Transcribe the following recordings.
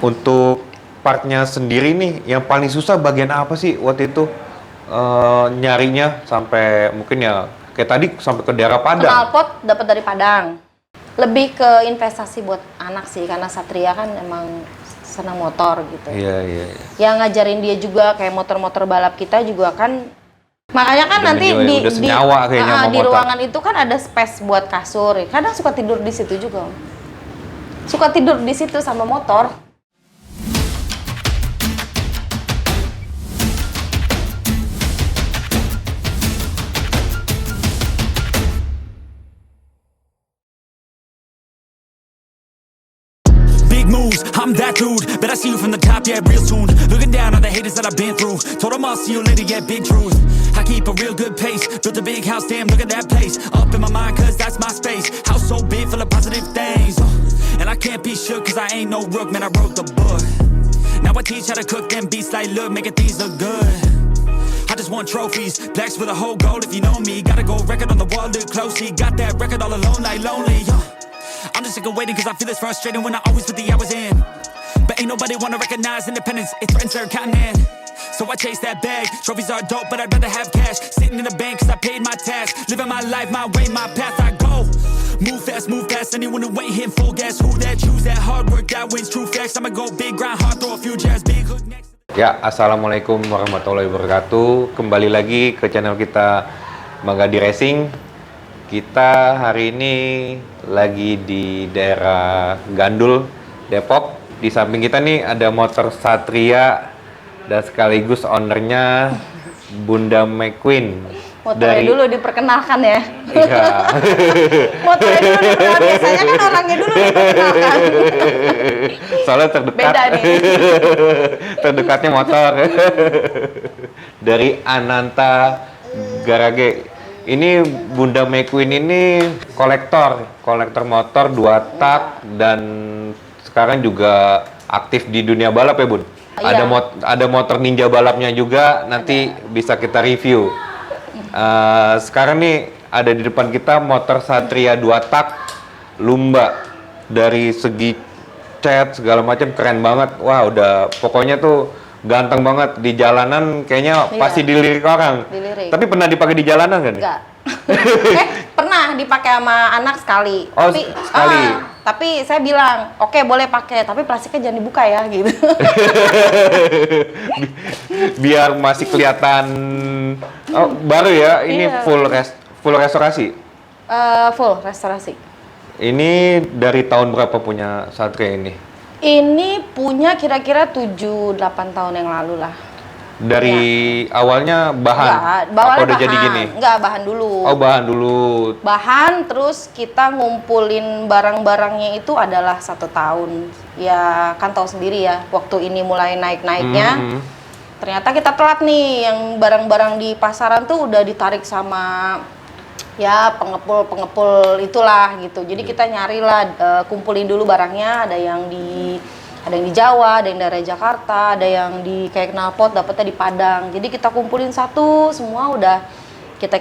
Untuk partnya sendiri nih, yang paling susah bagian apa sih waktu itu nyarinya sampai mungkin ya kayak tadi sampai ke daerah Padang. Knalpot dapat dari Padang. Lebih ke investasi buat anak sih, karena Satria kan emang senang motor gitu. Iya, iya, iya. Yang ngajarin dia juga kayak motor-motor balap kita juga kan. Makanya kan nanti udah senyawa kayaknya sama di motor. ruangan itu kan ada space buat kasur. Kadang suka tidur di situ juga. Suka tidur di situ sama motor. Big moves, I'm that dude. Bet I see you from the top, yeah, real soon. Looking down on the haters that I've been through. Told them I'll see you later, yeah, big truth. I keep a real good pace. Built a big house, damn, look at that place. Up in my mind, cause that's my space. House so big, full of positive things. And I can't be shook, cause I ain't no rook, man, I wrote the book. Now I teach how to cook them beats like, look, making things look good. I just want trophies, blacks for the whole goal if you know me. Gotta go record on the wall, look closely. Got that record all alone, like lonely, I'm just sick of waiting cause I feel it's frustrating when I always put the hours in. But ain't nobody wanna recognize independence, it threatens their continent. So I chase that bag, trophies are dope but I'd rather have cash. Sitting in the bank cause I paid my tax. Living my life, my way, my path, I go. Move fast, anyone who ain't hitting full gas. Who that, choose that, hard work, that wins, true facts. I'ma go big, grind hard, throw a few jabs, big hook next. Ya, assalamualaikum warahmatullahi wabarakatuh. Kembali lagi ke channel kita Magadi Racing. Kita hari ini lagi di daerah Gandul, Depok. Di samping kita nih ada motor Satria dan sekaligus ownernya Bunda McQueen. Motornya dulu diperkenalkan ya. Iya. Motornya dulu diperkenalkan, biasanya kan orangnya dulu diperkenalkan. Soalnya terdekat. Beda nih. Terdekatnya motor. Dari Ananta Garage. Ini Bunda McQueen ini kolektor motor 2 tak dan sekarang juga aktif di dunia balap ya, Bun? Iya. Ada motor ninja balapnya juga, nanti bisa kita review. Sekarang nih ada di depan kita motor Satria 2 tak Lumba. Dari segi cat segala macam keren banget. Wah, udah pokoknya tuh ganteng banget di jalanan, kayaknya Iya. pasti dilirik orang. Dilirik. Tapi pernah dipakai di jalanan kan? Enggak. Pernah dipakai sama anak sekali. Oh, sekali. Tapi saya bilang, oke boleh pakai, tapi plastiknya jangan dibuka ya gitu. Biar masih kelihatan baru ya. Ini Iya. full restorasi. Full restorasi. Ini dari tahun berapa punya Satria ini? Ini punya kira-kira 7-8 tahun yang lalu lah. Dari awalnya bahan? Enggak, Apa udah jadi gini? Enggak, bahan dulu. Oh, bahan dulu. Bahan, terus kita ngumpulin barang-barangnya itu adalah 1 tahun. Ya kan tahu sendiri ya, waktu ini mulai naik-naiknya. Ternyata kita telat nih, yang barang-barang di pasaran tuh udah ditarik sama ya pengepul itulah gitu. Jadi kita nyarilah, kumpulin dulu barangnya. Ada yang di Jawa, ada yang dari Jakarta, ada yang di kayak knalpot dapetnya di Padang. Jadi kita kumpulin satu, semua udah kita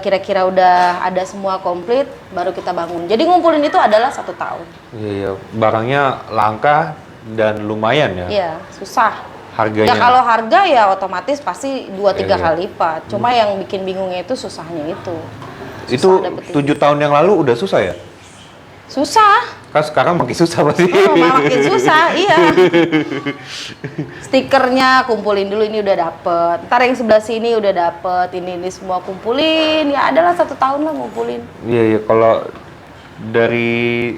kira-kira udah ada semua komplit, baru kita bangun. Jadi ngumpulin itu adalah 1 tahun. Iya, barangnya langka dan lumayan ya. Iya, susah. Harganya. Ya kalau harga ya otomatis pasti 2-3 Iya. kali lipat. Cuma yang bikin bingungnya itu susahnya itu. Itu Susah dapetin. 7 tahun yang lalu udah susah ya? Susah. Kan sekarang makin susah pasti. Oh, makin susah, iya. Stikernya kumpulin dulu, ini udah dapet. Ntar yang sebelah sini udah dapet, ini semua kumpulin. Ya adalah 1 tahun lah ngumpulin. Iya, iya. Kalau dari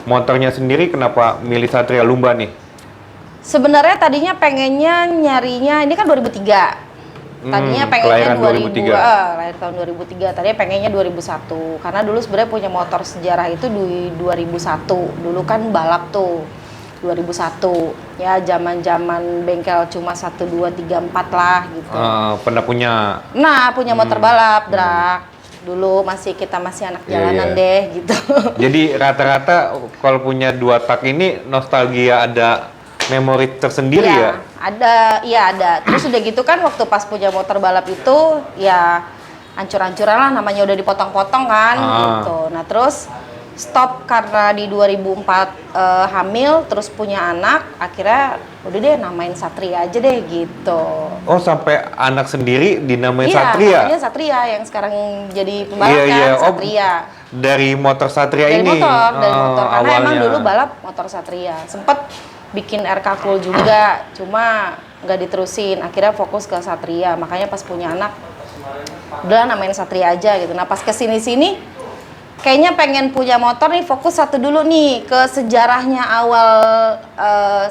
motornya sendiri kenapa milih Satria Lumba nih? Sebenarnya tadinya pengennya nyarinya, ini kan 2003. Tadinya pengennya kelahiran 2003. lahir tahun 2003. Tadinya pengennya 2001. Karena dulu sebenarnya punya motor sejarah itu di 2001. Dulu kan balap tuh 2001. Ya zaman-zaman bengkel cuma 1 2 3 4 lah gitu. Pernah punya. Nah, punya motor balap, Drak. Dulu kita masih anak jalanan Iya. deh gitu. Jadi rata-rata kalau punya 2 tak ini nostalgia, ada memori tersendiri ya? Ada. Terus udah gitu kan waktu pas punya motor balap itu ya hancur-hancuran lah, namanya udah dipotong-potong kan gitu. Nah terus stop karena di 2004 hamil, terus punya anak, akhirnya udah deh namain Satria aja deh gitu. Oh, sampai anak sendiri dinamain Iya, Satria? namanya Satria yang sekarang jadi pembalap Iya, iya. kan, Oh, Satria. dari motor Satria Dari ini? motor, dari motor. Karena Awalnya. emang dulu balap motor Satria. Sempet bikin RK Cool juga, cuma nggak diterusin. Akhirnya fokus ke Satria. Makanya pas punya anak, udah namain Satria aja gitu. Nah pas kesini-sini, kayaknya pengen punya motor nih, fokus satu dulu nih ke sejarahnya awal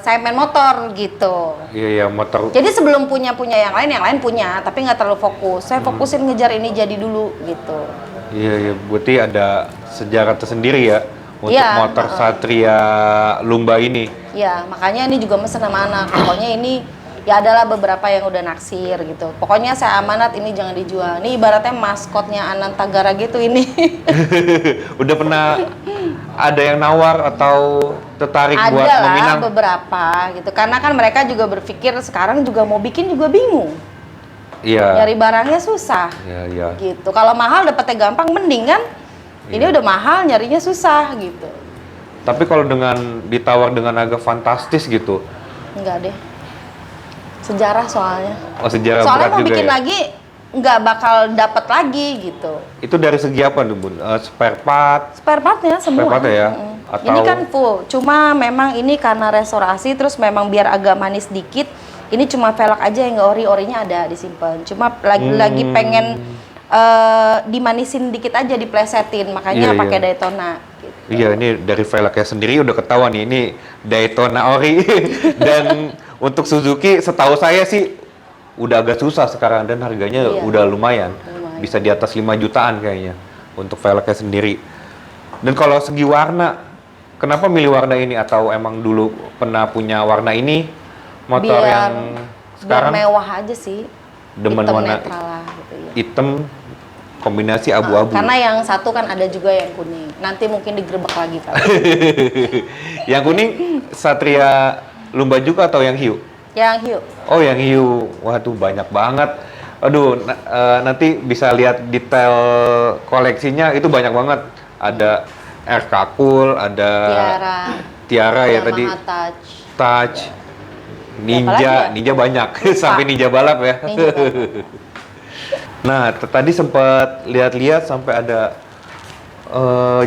saya main motor gitu. Iya, iya, motor. Jadi sebelum punya yang lain punya, tapi nggak terlalu fokus. Saya fokusin ngejar ini jadi dulu gitu. Iya, iya, berarti ada sejarah tersendiri ya untuk Iya, motor Satria Lumba ini. Ya, makanya ini juga mesen sama anak. Pokoknya ini ya adalah beberapa yang udah naksir gitu. Pokoknya saya amanat ini jangan dijual. Ini ibaratnya maskotnya Anantagara gitu ini. Udah pernah ada yang nawar atau tertarik buat Ada lah meminang? beberapa gitu. Karena kan mereka juga berpikir sekarang juga mau bikin juga bingung. Iya. Nyari barangnya susah. Iya, iya. Gitu. Kalau mahal dapetnya gampang mending kan. Ini Iya. udah mahal nyarinya susah gitu. Tapi kalau dengan ditawar dengan harga fantastis gitu, Enggak deh. Sejarah soalnya. oh sejarah Soalnya berat mau juga bikin ya. lagi nggak bakal dapat lagi gitu. Itu dari segi apa tuh, Bun? Spare part? Spare partnya semua. Spare part ya? Mm-mm. Atau- Ini kan full, cuma memang ini karena restorasi terus memang biar agak manis dikit. Ini cuma velg aja yang nggak orinya ada disimpan. Cuma lagi pengen dimanisin dikit aja, diplesetin, makanya Iya, pakai iya. Daytona. Gitu. Iya, ini dari velgnya sendiri udah ketahuan nih, ini Daytona ori. Dan untuk Suzuki setahu saya sih udah agak susah sekarang dan harganya Iya. udah lumayan. Lumayan. Bisa di atas 5 jutaan kayaknya untuk velgnya sendiri. Dan kalau segi warna, kenapa milih warna ini atau emang dulu pernah punya warna ini? Motor yang sekarang biar mewah aja sih. demen Hitam warna netral lah gitu ya. hitam kombinasi abu-abu. Karena yang satu kan ada juga yang kuning. Nanti mungkin digerebek lagi kali. Yang kuning Satria Lumba juga atau yang hiu? Yang hiu. Oh, yang hiu. Waduh, banyak banget. Aduh, nanti bisa lihat detail koleksinya, itu banyak banget. Ada RK Cool, ada Tiara ya tadi. Yamaha Touch. Touch. Apalagi ya? Ninja banyak. Lupa. Sampai ninja balap ya. Ninja balap. Nah, tadi sempat lihat-lihat sampai ada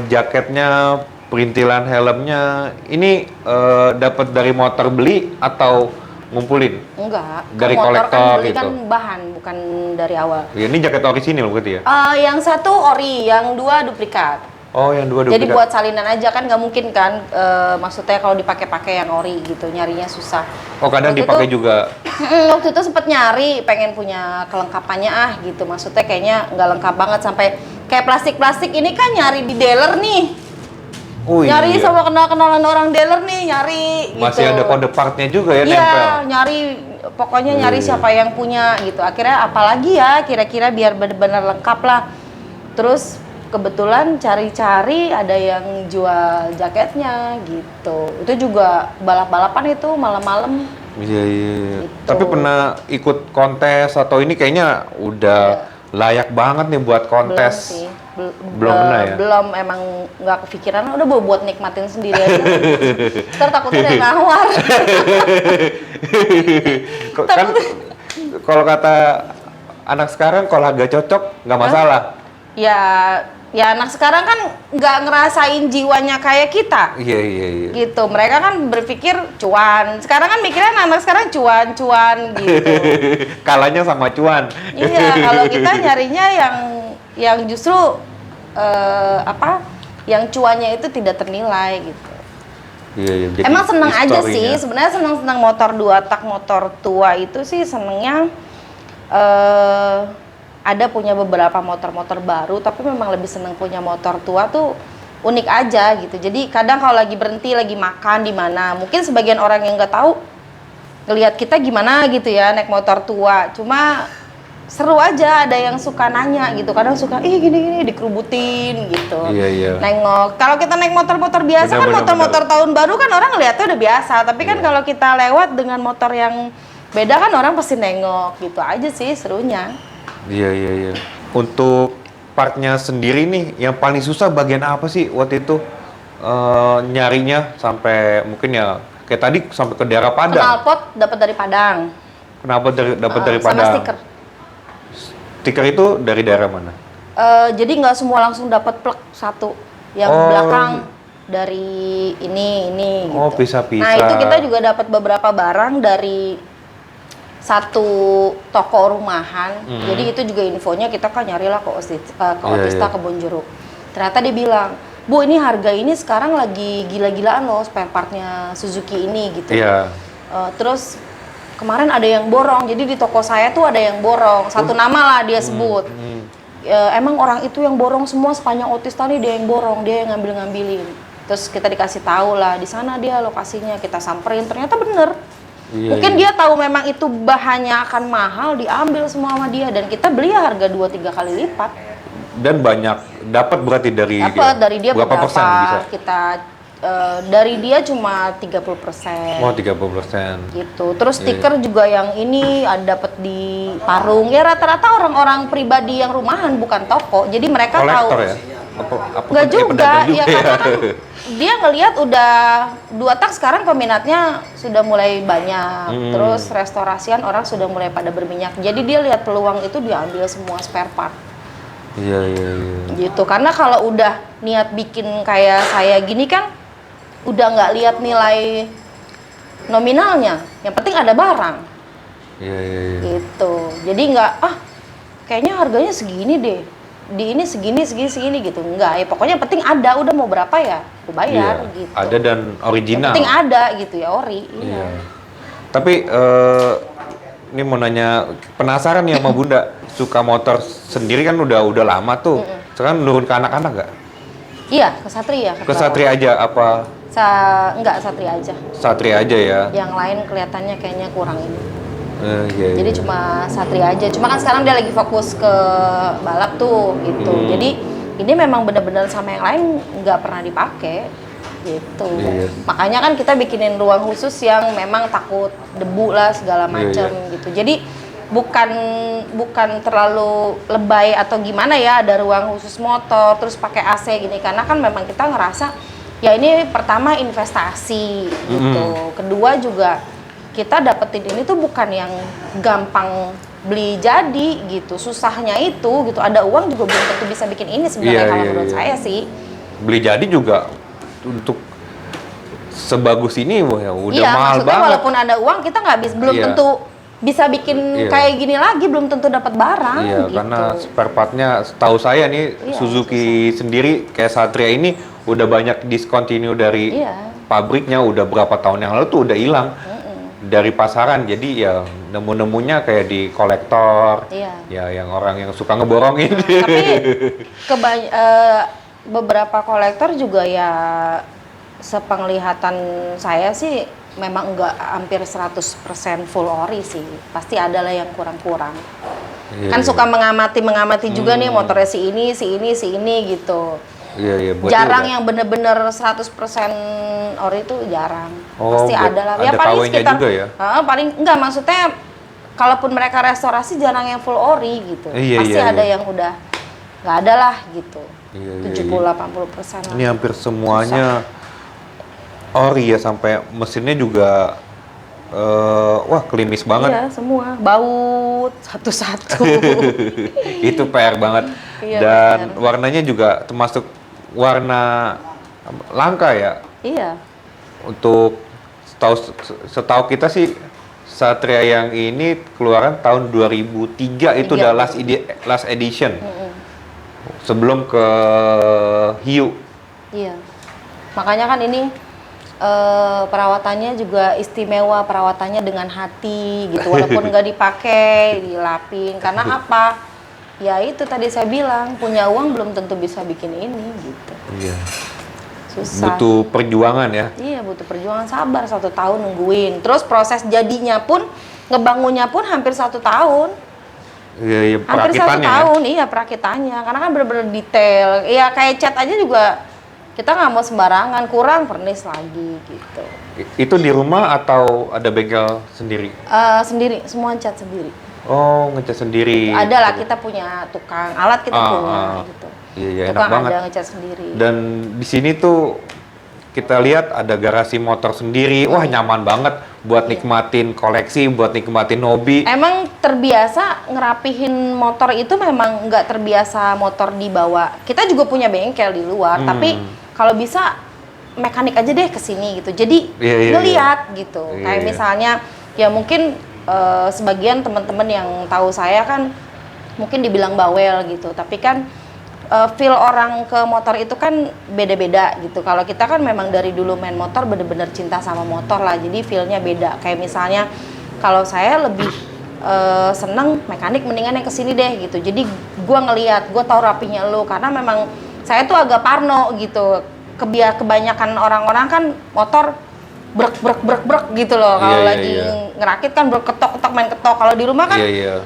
jaketnya, perintilan helmnya. Ini dapat dari motor beli atau ngumpulin? Enggak. Dari Motor kolektor kan beli gitu. kan bahan, bukan dari awal. Ya, ini jaket orisinil berarti ya? Yang satu ori, yang dua duplikat. Oh, yang dua Jadi duplikat. buat salinan aja kan nggak mungkin kan, maksudnya kalau dipakai-pakai yang ori gitu, nyarinya susah. Oh, kadang Waktu dipakai itu- juga. Waktu itu sempet nyari, pengen punya kelengkapannya gitu, maksudnya kayaknya nggak lengkap banget sampai kayak plastik-plastik ini kan nyari di dealer nih. Oh, Nyari iya. sama kenal-kenalan orang dealer nih, nyari Masih gitu. ada kode partnya juga ya, Iya, nempel. nyari pokoknya nyari Iya. siapa yang punya gitu. Akhirnya apalagi ya kira-kira biar benar-benar lengkap lah. Terus kebetulan cari-cari ada yang jual jaketnya gitu. Itu juga balap-balapan itu malam-malam. Iya, iya. Gitu. Tapi pernah ikut kontes atau ini kayaknya udah layak banget nih buat kontes. Belum sih. Belum pernah ya? Belum, emang nggak kepikiran. Udah buat nikmatin sendiri aja. Ntar takutnya ada yang nawar. Kan kalau kata anak sekarang kalau harga cocok nggak masalah. Ya anak sekarang kan nggak ngerasain jiwanya kayak kita. Iya, iya, iya. Gitu, mereka kan berpikir cuan. Sekarang kan mikirnya anak sekarang cuan gitu. Kalanya sama cuan. Iya, kalau kita nyarinya yang justru yang cuannya itu tidak ternilai gitu. Iya, iya. Jadi Emang seneng aja sih, historinya. sebenarnya seneng motor 2 tak, motor tua itu sih senengnya ada punya beberapa motor-motor baru, tapi memang lebih seneng punya motor tua tuh unik aja gitu. Jadi kadang kalau lagi berhenti, lagi makan di mana, mungkin sebagian orang yang nggak tahu ngelihat kita gimana gitu ya naik motor tua. Cuma seru aja, ada yang suka nanya gitu. Kadang suka, gini-gini dikerubutin gitu. Iya, iya. Nengok. Kalau kita naik motor-motor biasa kan Benar, motor-motor tahun baru kan orang ngeliatnya udah biasa. Tapi kan kalau kita lewat dengan motor yang beda kan orang pasti nengok gitu aja sih serunya. Iya, iya, iya. Untuk partnya sendiri nih, yang paling susah bagian apa sih waktu itu nyarinya sampai mungkin ya kayak tadi sampai ke daerah Padang. Knalpot dapat dari Padang. Kenapa dapat dari Sama Padang? stiker. Stiker itu dari daerah mana? Jadi nggak semua langsung dapat plek satu. Yang Oh. belakang dari ini Oh, gitu. pisah-pisah. Nah, itu kita juga dapat beberapa barang dari satu toko rumahan. Jadi itu juga infonya kita kan nyarilah ke Otista iya. Kebon Jeruk. Ternyata dia bilang, "Bu, ini harga ini sekarang lagi gila-gilaan loh spare partnya Suzuki ini," gitu. Iya. Terus kemarin ada yang borong, jadi di toko saya tuh ada yang borong. Satu nama lah dia sebut. Emang orang itu yang borong semua sepanjang Otista nih, dia yang borong, dia yang ngambilin. Terus kita dikasih tahu lah, di sana dia lokasinya, kita samperin, ternyata bener. Iya, Mungkin iya. dia tahu memang itu bahannya akan mahal, diambil semua sama dia, dan kita beli harga 2-3 kali lipat. Dan banyak dapat berarti dari Dapat dari dia berapa persen bisa? kita dari dia cuma 30%. Oh, 30%. Gitu. Terus Iya, stiker juga yang ini ada dapat di Parung. Ya rata-rata orang-orang pribadi yang rumahan, bukan toko. Jadi mereka tahu. Kolektor ya? Apa Nggak juga, pedagang ya karena kan dia ngelihat udah 2 tak sekarang peminatnya sudah mulai banyak. Terus restorasian orang sudah mulai pada berminyak. Jadi dia lihat peluang itu, dia ambil semua spare part. Iya, iya, iya. Gitu. Karena kalau udah niat bikin kayak saya gini kan udah nggak lihat nilai nominalnya. Yang penting ada barang. Iya, iya, iya. Gitu. Jadi nggak kayaknya harganya segini deh. Di ini segini gitu. Enggak, ya pokoknya yang penting ada, udah mau berapa ya aku bayar Iya, gitu. ada dan Yang original. penting ada gitu ya, ori. Iya. Tapi ini mau nanya, penasaran nih sama Bunda, suka motor sendiri kan udah lama tuh. Sekarang nurun ke anak-anak nggak? Iya, ke Satria. Ke Satria aja apa? Enggak, Satria aja. Satria aja ya. Yang lain kelihatannya kayaknya kurang ini. Iya, Jadi iya. cuma Satria aja. Cuma kan sekarang dia lagi fokus ke balap tuh gitu. Jadi ini memang benar-benar sama yang lain nggak pernah dipakai gitu. Iya. Makanya kan kita bikinin ruang khusus yang memang takut debu lah segala Iya, macam iya. gitu. Jadi bukan terlalu lebay atau gimana ya, ada ruang khusus motor terus pakai AC gini, karena kan memang kita ngerasa ya ini pertama investasi gitu. Kedua juga kita dapetin ini tuh bukan yang gampang beli jadi gitu. Susahnya itu gitu. Ada uang juga belum tentu bisa bikin ini sebenarnya, Iya, kalau iya, menurut iya. saya sih. Beli jadi juga untuk sebagus ini wah, ya udah Iya, mahal maksudnya banget. walaupun ada uang kita nggak belum Iya. tentu bisa bikin Iya. kayak gini lagi, belum tentu dapat barang Iya, gitu. karena spare partnya setahu saya nih Iya, Suzuki sendiri kayak Satria ini udah banyak discontinue dari Iya. pabriknya, udah berapa tahun yang lalu tuh udah hilang dari pasaran. Jadi ya nemu-nemunya kayak di kolektor, Iya. ya yang orang yang suka ngeborongin. Tapi beberapa kolektor juga ya sepenglihatan saya sih memang nggak hampir 100% full ori sih. Pasti ada lah yang kurang-kurang. Iya, Kan iya. suka mengamati juga nih motornya si ini gitu. Iya, iya, berarti Jarang udah- yang bener-bener 100% ori itu jarang. Oh, Pasti ada lah. Ya ada paling KW-nya sekitar juga ya? paling enggak, maksudnya kalaupun mereka restorasi jarang yang full ori gitu. Iya, Pasti iya, ada iya. yang udah nggak ada lah gitu. Iya, iya, 70-80% lah. Ini hampir semuanya ori ya, sampai mesinnya juga wah klimis banget. Iya, semua baut satu-satu. Itu PR banget. Iya, Dan PR. warnanya juga termasuk warna langka ya. Iya. Untuk setahu kita sih Satria yang ini keluaran tahun 2003 itu udah last edition. Sebelum ke Hiu. Iya. Makanya kan ini perawatannya juga istimewa, perawatannya dengan hati gitu. Walaupun nggak dipakai, dilapin. Karena apa? Ya itu tadi saya bilang, punya uang belum tentu bisa bikin ini gitu. Iya. Susah. Butuh perjuangan ya. Iya, butuh perjuangan, sabar 1 tahun nungguin. Terus proses jadinya pun, ngebangunnya pun hampir 1 tahun. Iya, iya, Hampir 1 perakitannya ya. tahun, iya perakitannya. Karena kan bener-bener detail. Iya kayak cat aja juga kita nggak mau sembarangan, kurang vernis lagi gitu. Itu di rumah atau ada bengkel sendiri? Sendiri, semua cat sendiri. Oh, ngecat sendiri. Ada lah, kita punya tukang alat, kita punya gitu. Iya, iya, enak Tukang banget. ada ngecat sendiri. Dan di sini tuh kita lihat ada garasi motor sendiri. Wah, nyaman banget buat nikmatin koleksi, buat nikmatin hobi. Emang terbiasa ngerapihin motor itu memang nggak terbiasa motor dibawa. Kita juga punya bengkel di luar, tapi kalau bisa mekanik aja deh ke sini gitu. Jadi ngeliat gitu. Kayak misalnya ya mungkin sebagian teman-teman yang tahu saya kan mungkin dibilang bawel gitu, tapi kan feel orang ke motor itu kan beda-beda gitu. Kalau kita kan memang dari dulu main motor bener-bener cinta sama motor lah, jadi feel-nya beda. Kayak misalnya kalau saya lebih seneng mekanik, mendingan yang kesini deh gitu. Jadi gue ngeliat, gue tahu rapinya lu, karena memang saya tuh agak parno gitu. Kebanyakan orang-orang kan motor brek gitu loh. Kalau lagi ngerakit kan ketok main ketok. Kalau di rumah kan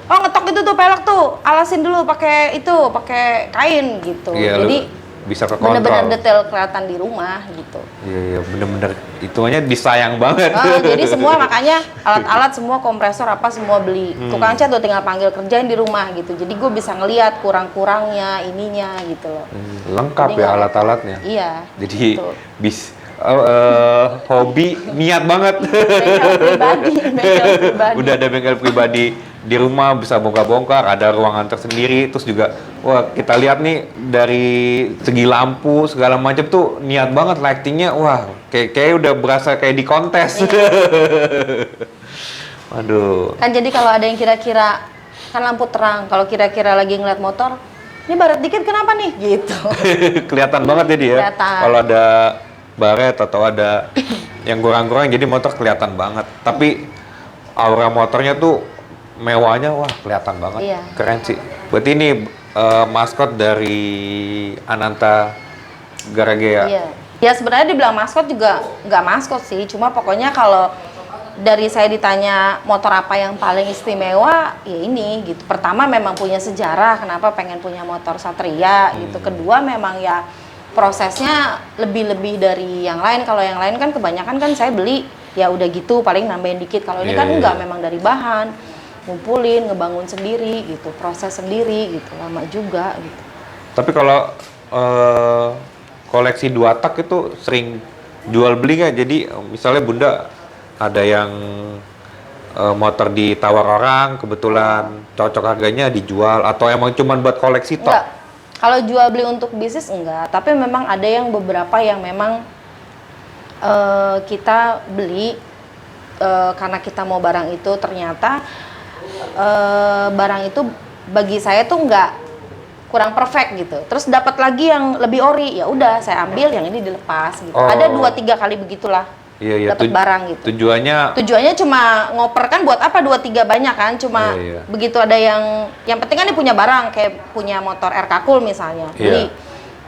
oh ngetok itu tuh pelek tuh, alasin dulu pakai kain gitu. Jadi bisa ke kontrol. Bener-bener detail kelihatan di rumah gitu. Iya, bener-bener itunya disayang banget. Jadi semua makanya alat-alat semua, kompresor apa semua beli. Tukang cat tuh tinggal panggil kerjain di rumah gitu. Jadi gue bisa ngelihat kurang-kurangnya ininya gitu loh. Lengkap jadi ya alat-alatnya. Iya. Jadi hobi niat banget. Bengkel pribadi. Udah ada bengkel pribadi di rumah, bisa bongkar-bongkar, ada ruangan tersendiri. Terus juga, wah kita lihat nih dari segi lampu segala macam tuh niat banget lightingnya. Wah, kayak udah berasa kayak di kontes. Waduh. Kan jadi kalau ada yang kira-kira kan lampu terang, kalau kira-kira lagi ngeliat motor, ini baret dikit kenapa nih gitu. Kelihatan banget jadi ya. Kalau ada baret atau ada yang kurang-kurang, jadi motor kelihatan banget. Tapi aura motornya tuh mewahnya, wah kelihatan banget. Iya. Keren sih. Berarti ini maskot dari Ananta Garage ya? Iya. Ya sebenarnya dibilang maskot juga nggak maskot sih, cuma pokoknya kalau dari saya ditanya motor apa yang paling istimewa, ya ini gitu. Pertama memang punya sejarah, kenapa pengen punya motor Satria gitu. Kedua memang ya prosesnya lebih dari yang lain. Kalau yang lain kan kebanyakan kan saya beli ya udah gitu, paling nambahin dikit. Kalau ini kan enggak, memang dari bahan, ngumpulin, ngebangun sendiri gitu, proses sendiri gitu, lama juga gitu. Tapi kalau koleksi 2 tak itu sering jual beli nggak? Jadi misalnya Bunda ada yang motor ditawar orang, kebetulan cocok harganya dijual, atau emang cuma buat koleksi tok? Enggak. Kalau jual beli untuk bisnis enggak, tapi memang ada yang beberapa yang memang kita beli karena kita mau barang itu, ternyata barang itu bagi saya tuh enggak, kurang perfect gitu. Terus dapat lagi yang lebih ori, ya udah saya ambil, yang ini dilepas gitu. Ada 2-3 kali begitulah. Iya, dapat barang gitu. Tujuannya cuma ngoper kan, buat apa 2-3 banyak kan, cuma begitu ada yang penting kan dia punya barang, kayak punya motor RK Cool misalnya, beli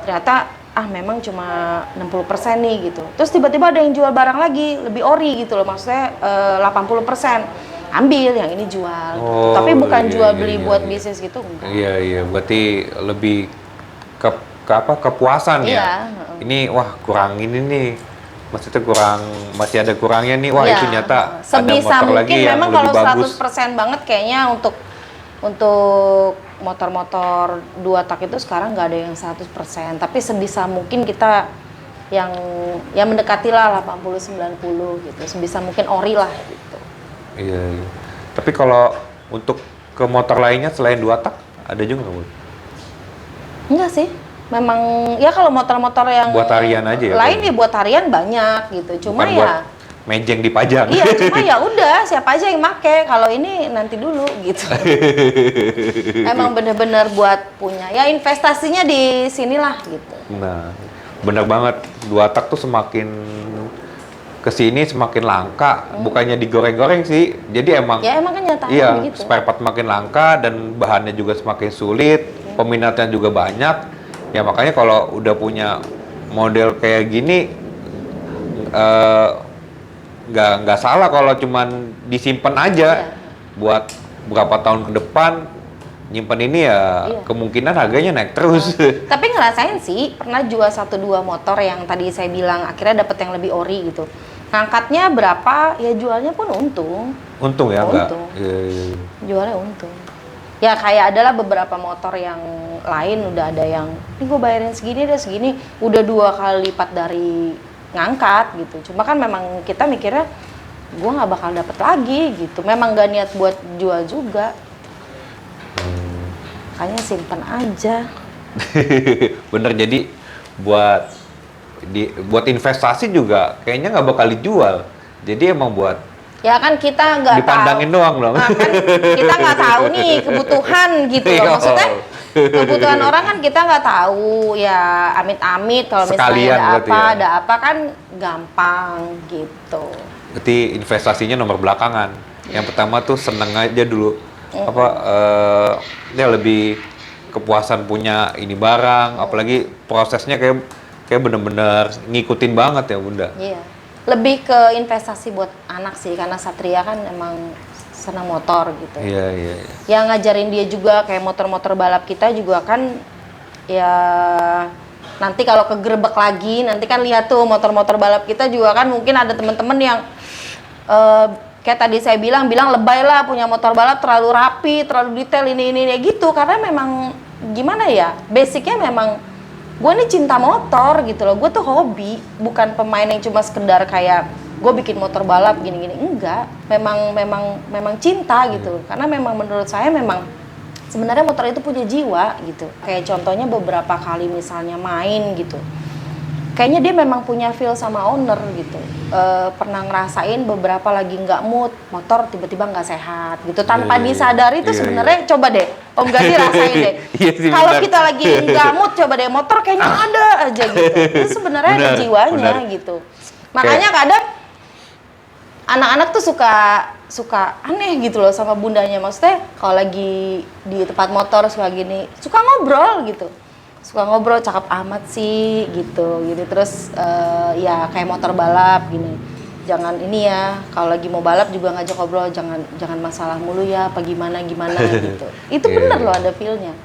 ternyata memang cuma 60% nih gitu, terus tiba-tiba ada yang jual barang lagi lebih ori gitu loh, maksudnya 80%, ambil yang ini jual gitu. Tapi bukan jual beli buat bisnis gitu, enggak. Iya, berarti lebih ke kepuasan ya. Ini wah kurang ini nih, maksudnya masih ada kurangnya nih, wah itu nyata sebisa ada motor lagi yang memang lebih kalau bagus. 100% banget kayaknya untuk motor-motor 2 tak itu sekarang nggak ada yang 100%, tapi sebisa mungkin kita yang mendekati lah 80-90 gitu, sebisa mungkin ori lah gitu. Iya. Tapi kalau untuk ke motor lainnya selain 2 tak ada juga nggak, Bu? Enggak sih. Memang ya kalau motor-motor yang buat harian aja ya. Lain ya buat harian banyak gitu. Cuma bukan ya buat mejeng dipajang. Iya, cuma ya udah siapa aja yang make. Kalau ini nanti dulu gitu. Emang bener-bener buat punya. Ya investasinya di sinilah gitu. Nah, bener banget. 2 tak tuh semakin kesini semakin langka, bukannya digoreng-goreng sih. Jadi emang ya emang kan nyata begitu. Spare part makin langka dan bahannya juga semakin sulit, peminatnya juga banyak. Ya makanya kalau udah punya model kayak gini nggak salah kalau cuman disimpan aja buat berapa tahun ke depan. Nyimpen ini ya kemungkinan harganya naik terus. Tapi ngerasain sih, pernah jual 1-2 motor yang tadi saya bilang akhirnya dapet yang lebih ori gitu. ngangkatnya berapa, ya jualnya pun untung. Untung ya, enggak? Untung. Iya. Jualnya untung. Ya kayak adalah beberapa motor yang lain udah ada yang, ini gue bayarin segini deh segini, udah 2 kali lipat dari ngangkat gitu. Cuma kan memang kita mikirnya, gue nggak bakal dapet lagi gitu. Memang gak niat buat jual juga. Makanya simpen aja. Bener, jadi buat investasi juga kayaknya nggak bakal dijual. Jadi emang buat Ya kan kita nggak tahu. dipandangin doang dong. Nah, kan kita nggak tahu nih kebutuhan gitu loh. Maksudnya kebutuhan orang kan kita nggak tahu. Ya amit-amit kalau misalnya Sekalian berarti ya. ada apa kan gampang gitu. Berarti investasinya nomor belakangan. Yang pertama tuh seneng aja dulu. Ya lebih kepuasan punya ini barang, apalagi prosesnya kayak bener-bener ngikutin banget ya Bunda. Iya. Lebih ke investasi buat anak sih, karena Satria kan emang senang motor gitu. Iya, iya, iya. Yang ngajarin dia juga kayak motor-motor balap kita juga kan ya nanti kalau kegerebek lagi, nanti kan lihat tuh motor-motor balap kita juga kan mungkin ada teman-teman yang kayak tadi saya bilang lebay lah punya motor balap terlalu rapi, terlalu detail ini gitu, karena memang gimana ya, basicnya memang gue nih cinta motor gitu loh, gue tuh hobi, bukan pemain yang cuma sekedar kayak gue bikin motor balap gini-gini, enggak, memang cinta gitu, karena memang menurut saya memang sebenarnya motor itu punya jiwa gitu, kayak contohnya beberapa kali misalnya main gitu, kayaknya dia memang punya feel sama owner gitu. Pernah ngerasain beberapa lagi nggak mood, motor tiba-tiba nggak sehat gitu. Tanpa disadari itu sebenarnya coba deh, Om Gadi rasain deh. Kalau kita lagi nggak mood, coba deh motor kayaknya ada aja gitu. Itu sebenarnya ada jiwanya gitu. Makanya kadang anak-anak tuh suka aneh gitu loh sama bundanya. Maksudnya kalau lagi di tempat motor suka gini, suka ngobrol gitu. Suka ngobrol, cakep amat sih gitu terus ya kayak motor balap gini, jangan ini ya kalau lagi mau balap juga ngajak ngobrol, jangan masalah mulu ya apa gimana gitu, itu bener loh ada feelnya.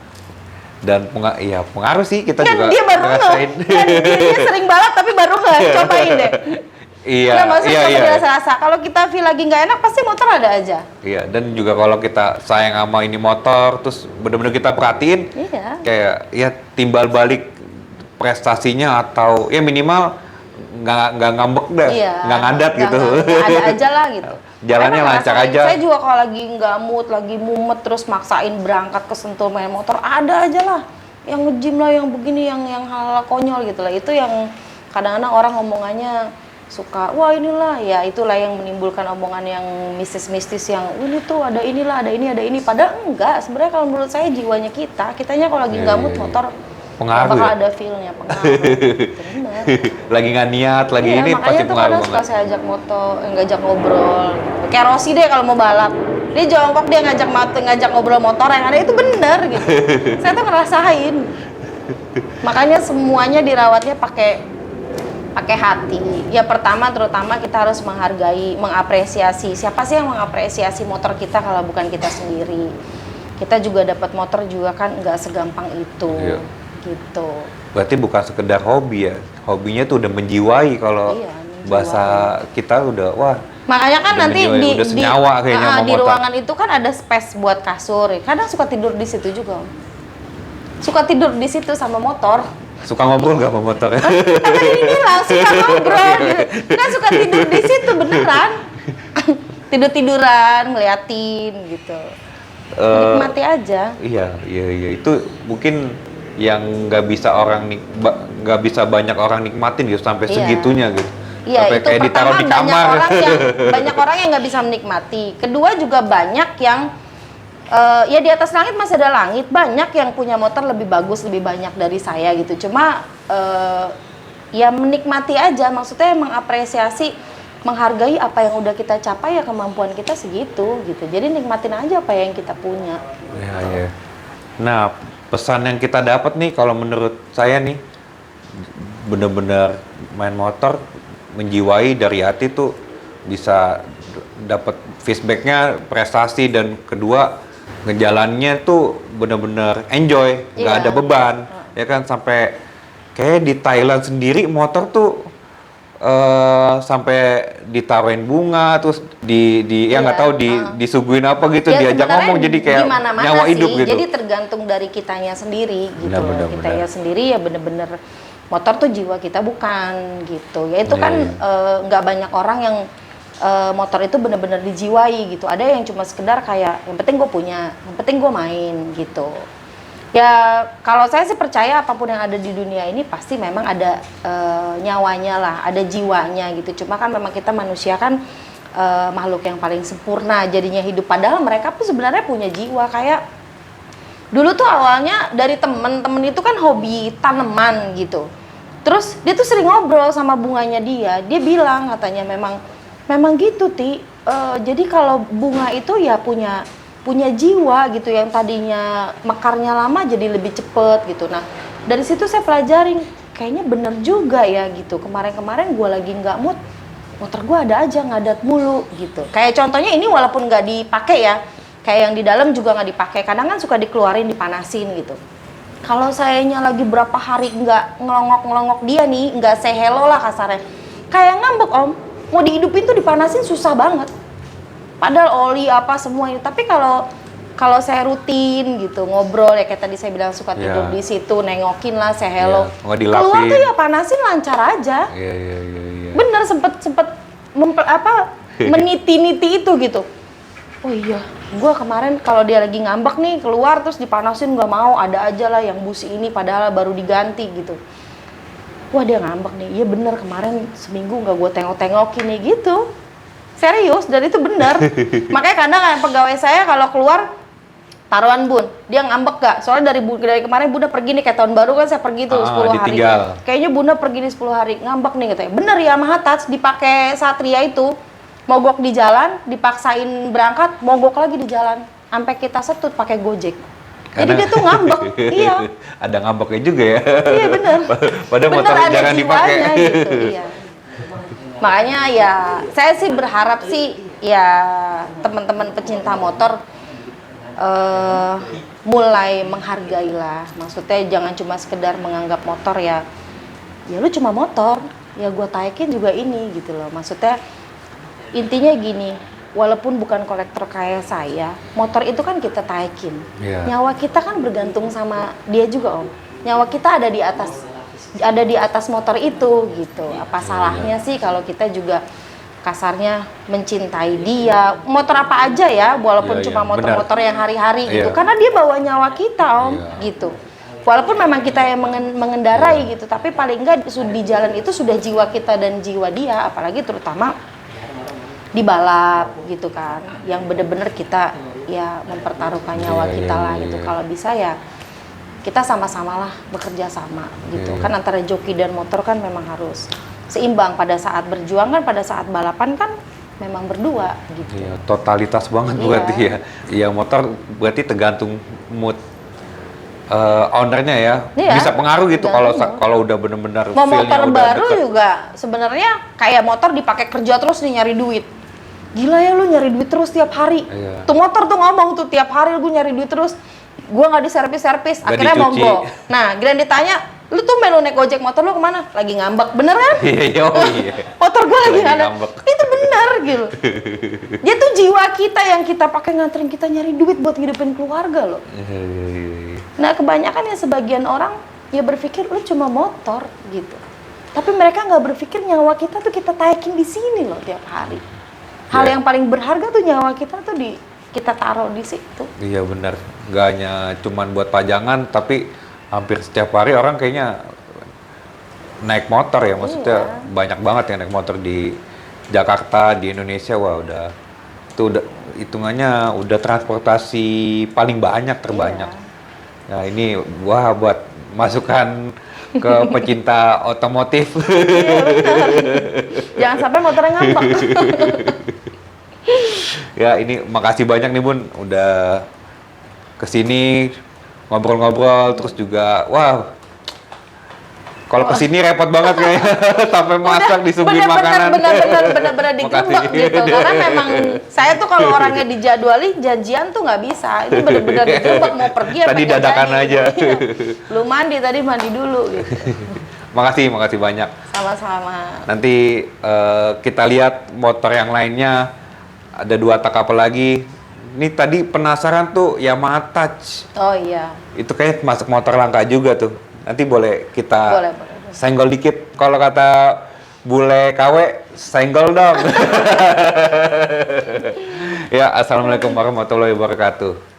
Dan pengaruh sih kita kan juga dia baru ngerasain. kan dia sering balap tapi baru cobain deh. Iya, Nggak, maksudnya iya. coba dirasa-rasa. Kalau kita feel lagi nggak enak, pasti motor ada aja. Iya, dan juga kalau kita sayang sama ini motor, terus bener-bener kita perhatiin, Iya. kayak ya timbal balik prestasinya atau ya minimal nggak ngambek dah, Iya, nggak ngadat gitu. nggak ada aja lah gitu. Jalannya Karena lancar ngerasain, aja. Saya juga kalau lagi nggak mood, lagi mumet terus maksain berangkat ke Sentul main motor, ada aja lah. Yang nge-gym lah, yang begini, yang hal konyol gitu lah. Itu yang kadang-kadang orang ngomongannya suka, wah inilah, ya itulah yang menimbulkan omongan yang mistis-mistis yang ini tuh ada inilah, ada ini. Padahal enggak, sebenarnya kalau menurut saya jiwanya kitanya kalau lagi nggak mood motor Pengaruh bakal ya? ada feel-nya, pengaruh. Bener. Lagi nggak niat, lagi Iya, ini makanya pasti tuh pengaruh kadang suka banget. saya ajak ngajak ngobrol. Kayak Rossi deh kalau mau balap. Dia jongkok, dia ngajak ngobrol motor yang ada itu bener gitu. Saya tuh ngerasain. Makanya semuanya dirawatnya pakai hati. Ya pertama terutama kita harus menghargai, mengapresiasi. Siapa sih yang mengapresiasi motor kita kalau bukan kita sendiri? Kita juga dapat motor juga kan nggak segampang itu. Iya. Gitu. Berarti bukan sekedar hobi ya, hobinya tuh udah menjiwai kalau Iya, menjiwai. bahasa kita udah wah. Makanya kan Udah nanti menjiwai, udah senyawa kayaknya sama di motor. ruangan itu kan ada space buat kasur. Kadang suka tidur di situ juga, Om. Suka tidur di situ sama motor. Suka ngobrol nggak sama motor ya? Karena ini langsung suka ngobrol gitu. Kan suka tidur di situ beneran. Tidur-tiduran, ngeliatin gitu. Nikmati aja. Iya, itu mungkin yang nggak bisa banyak orang nikmatin gitu sampai Iya. segitunya gitu. Iya, Sampai itu kayak ditaruh pertama di kamar. banyak orang yang nggak bisa menikmati. Kedua juga banyak yang ya di atas langit masih ada langit. Banyak yang punya motor lebih bagus, lebih banyak dari saya gitu. Cuma ya menikmati aja. Maksudnya mengapresiasi, menghargai apa yang udah kita capai, ya kemampuan kita segitu gitu. Jadi nikmatin aja apa yang kita punya. Iya. Nah, pesan yang kita dapat nih kalau menurut saya nih bener-bener main motor menjiwai dari hati tuh bisa dapat feedbacknya prestasi, dan kedua ngejalannya tuh bener-bener enjoy, nggak Iya. ada beban ya kan. Sampai kayak di Thailand sendiri motor tuh sampai ditaruhin bunga terus ya nggak Iya, tahu disuguhin apa gitu Ya, diajak sebenarnya ngomong jadi kayak di mana-mana nyawa sih. hidup gitu. Jadi tergantung dari kitanya sendiri gitu. Benar, Kitanya sendiri ya bener-bener motor tuh jiwa kita bukan gitu. Ya itu Iya, kan iya. nggak banyak orang yang motor itu bener-bener dijiwai gitu. Ada yang cuma sekedar kayak yang penting gue punya, yang penting gue main gitu. Ya kalau saya sih percaya apapun yang ada di dunia ini pasti memang ada nyawanya lah, ada jiwanya gitu. Cuma kan memang kita manusia kan makhluk yang paling sempurna jadinya hidup. Padahal mereka pun sebenarnya punya jiwa. Kayak dulu tuh awalnya dari temen-temen itu kan hobi tanaman gitu. Terus dia tuh sering ngobrol sama bunganya dia. Dia bilang katanya memang gitu Ti. Jadi kalau bunga itu ya punya jiwa gitu, yang tadinya mekarnya lama jadi lebih cepet gitu. Nah dari situ saya pelajarin kayaknya bener juga ya gitu. Kemarin-kemarin gue lagi nggak mood, motor gue ada aja ngadat mulu gitu. Kayak contohnya ini walaupun nggak dipakai ya, kayak yang di dalam juga nggak dipakai. Kadang kan suka dikeluarin, dipanasin gitu. Kalau sayanya lagi berapa hari nggak ngelongok dia nih, nggak say hello lah kasarnya, kayak ngambek om. Mau dihidupin tuh dipanasin susah banget. Padahal oli apa semua ini. Tapi kalau saya rutin gitu ngobrol ya kayak tadi saya bilang suka tidur di situ, nengokin lah, say hello. Nggak dilapin. Keluar tuh ya panasin lancar aja. Iya. Bener sempet meniti-niti itu gitu. Oh iya, gue kemarin kalau dia lagi ngambek nih keluar terus dipanasin nggak mau, ada aja lah yang busi ini padahal baru diganti gitu. Wah dia ngambek nih, iya bener kemarin seminggu nggak gue tengok-tengokin nih gitu. Serius, dan itu benar. Makanya kadang kayak pegawai saya kalau keluar taruhan bun, dia ngambek gak? Soalnya dari kemarin bunda pergi nih, kayak tahun baru kan saya pergi tuh 10 hari. Ditinggal. Kayaknya bunda pergi nih 10 hari, ngambek nih katanya. Bener ya Yamaha Touch dipakai Satria itu, mogok di jalan, dipaksain berangkat, mogok lagi di jalan. Sampai kita setut pakai Gojek. Jadi dia tuh ngambek, iya. Ada ngambeknya juga ya. Iya bener. Padahal motor jangan dipakai. Gitu, iya. Makanya ya saya sih berharap sih ya teman-teman pecinta motor mulai menghargai lah. Maksudnya jangan cuma sekedar menganggap motor ya lu cuma motor, ya gue taikin juga ini gitu loh. Maksudnya intinya gini, walaupun bukan kolektor kayak saya, motor itu kan kita taikin. Yeah. Nyawa kita kan bergantung sama dia juga om. Nyawa kita ada di atas motor itu gitu. Apa salahnya sih kalau kita juga kasarnya mencintai dia, motor apa aja ya, walaupun cuma motor-motor yang hari-hari gitu, karena dia bawa nyawa kita om, gitu. Walaupun memang kita yang mengendarai gitu, tapi paling enggak di jalan itu sudah jiwa kita dan jiwa dia, apalagi terutama di balap gitu kan, yang bener-bener kita ya mempertaruhkan nyawa kita lah gitu. Kalau bisa ya kita sama-sama lah bekerja sama gitu. Kan antara joki dan motor kan memang harus seimbang. Pada saat berjuang kan, pada saat balapan kan memang berdua gitu. Iya, totalitas banget berarti ya. Iya, motor berarti tergantung mood ownernya ya. Iya, Bisa pengaruh gitu kalau udah bener-bener mau feel-nya motor udah baru deket. juga sebenarnya kayak motor dipakai kerja terus nih nyari duit. Gila ya lu nyari duit terus tiap hari. Iya. Tuh motor tuh ngomong tuh tiap hari gue nyari duit terus. Gue nggak diservis-servis, Nggak akhirnya dicuci. mogok. Nah, giliran ditanya, lu tuh lu naik Gojek, motor lu kemana? Lagi ngambek, bener kan? Iya. Motor gue lagi ngambek. ngambek. Itu bener gitu. Dia tuh jiwa kita yang kita pakai nganterin kita nyari duit buat ngidupin keluarga loh. Iya. Nah, kebanyakan ya sebagian orang ya berpikir lu cuma motor gitu. Tapi mereka nggak berpikir nyawa kita tuh kita taikin di sini loh tiap hari. Hal yang paling berharga tuh nyawa kita tuh kita taruh di situ. Iya benar, nggak hanya cuman buat pajangan, tapi hampir setiap hari orang kayaknya naik motor ya, maksudnya banyak banget yang naik motor di Jakarta, di Indonesia, wah itu udah hitungannya udah transportasi paling banyak terbanyak. Nah ini wah buat masukan ke pecinta otomotif. Iya benar. Jangan sampai motornya ngambek. Ya ini makasih banyak nih Bun udah kesini ngobrol-ngobrol, terus juga wow kalau kesini repot banget kayaknya sampai masak disuguhin makanan. Bener-bener digebek gitu. Karena memang saya tuh kalau orangnya dijadwali janjian tuh nggak bisa. Itu bener-bener digebek mau pergi Tadi dadakan aja. Iya. Lu mandi tadi mandi dulu gitu. Makasih banyak. Sama-sama. Nanti kita lihat motor yang lainnya, ada 2 tak apa lagi. Ini tadi penasaran tuh Yamaha Touch. Oh iya. Itu kayak masuk motor langka juga tuh. Nanti boleh kita Boleh. senggol dikit. Kalau kata bule KW, senggol dong. Ya, assalamualaikum warahmatullahi wabarakatuh.